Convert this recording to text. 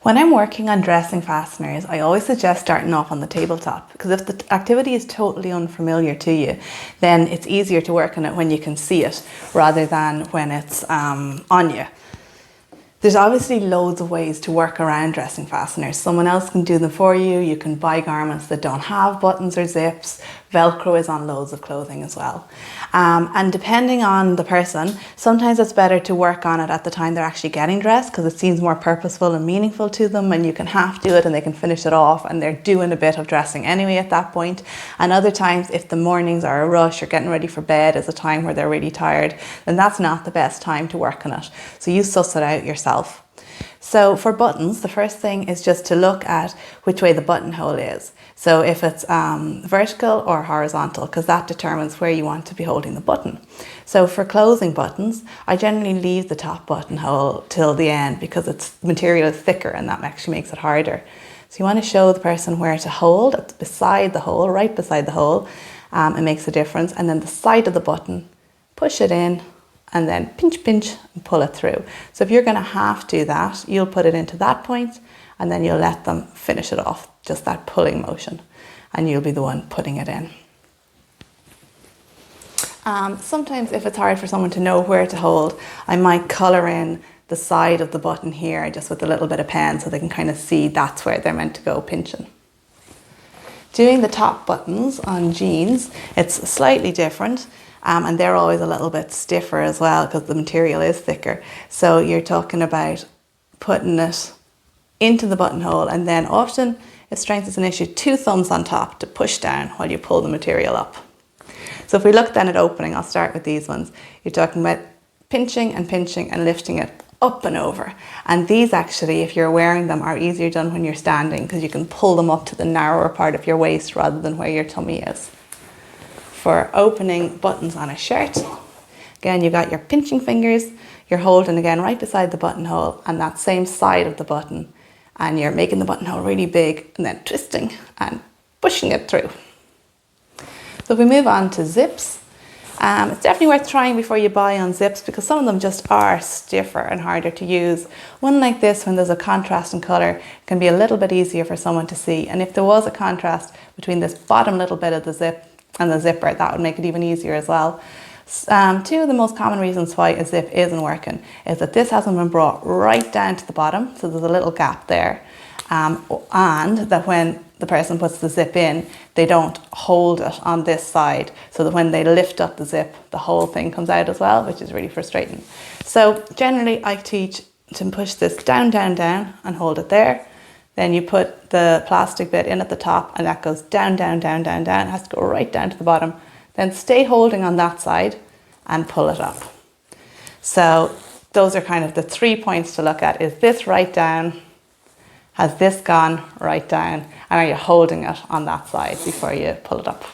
When I'm working on dressing fasteners, I always suggest starting off on the tabletop, because if the activity is totally unfamiliar to you, then it's easier to work on it when you can see it rather than when it's on you. There's obviously loads of ways to work around dressing fasteners. Someone else can do them for you. You can buy garments that don't have buttons or zips. Velcro is on loads of clothing as well. And depending on the person, sometimes it's better to work on it at the time they're actually getting dressed, because it seems more purposeful and meaningful to them, and you can half do it and they can finish it off and they're doing a bit of dressing anyway at that point. And other times, if the mornings are a rush or getting ready for bed is a time where they're really tired, then that's not the best time to work on it. So you suss it out yourself. So for buttons, the first thing is just to look at which way the buttonhole is. So if it's vertical or horizontal, because that determines where you want to be holding the button. So for closing buttons, I generally leave the top buttonhole till the end because the material is thicker and that actually makes it harder. So you want to show the person where to hold. It's beside the hole, right beside the hole. It makes a difference. And then the side of the button, push it in, and then pinch, pinch, and pull it through. So if you're going to half do that, you'll put it into that point, and then you'll let them finish it off, just that pulling motion, and you'll be the one putting it in. Sometimes if it's hard for someone to know where to hold, I might colour in the side of the button here, just with a little bit of pen, so they can kind of see that's where they're meant to go pinching. Doing the top buttons on jeans, it's slightly different. And they're always a little bit stiffer as well because the material is thicker. So you're talking about putting it into the buttonhole, and then often, if strength is an issue, 2 thumbs on top to push down while you pull the material up. So if we look then at opening, I'll start with these ones. You're talking about pinching and lifting it up and over. And these actually, if you're wearing them, are easier done when you're standing because you can pull them up to the narrower part of your waist rather than where your tummy is. For opening buttons on a shirt, again, you've got your pinching fingers, you're holding again right beside the buttonhole and that same side of the button, and you're making the buttonhole really big and then twisting and pushing it through. So if we move on to zips, it's definitely worth trying before you buy on zips because some of them just are stiffer and harder to use. One like this, when there's a contrast in colour, can be a little bit easier for someone to see. And if there was a contrast between this bottom little bit of the zip and the zipper, that would make it even easier as well. 2 of the most common reasons why a zip isn't working is that this hasn't been brought right down to the bottom, so there's a little gap there, and that when the person puts the zip in, they don't hold it on this side, so that when they lift up the zip, the whole thing comes out as well, which is really frustrating. So generally I teach to push this down, down, down and hold it there. Then you put the plastic bit in at the top and that goes down, down, down, down, down. It has to go right down to the bottom. Then stay holding on that side and pull it up. So those are kind of the 3 points to look at. Is this right down? Has this gone right down? And are you holding it on that side before you pull it up?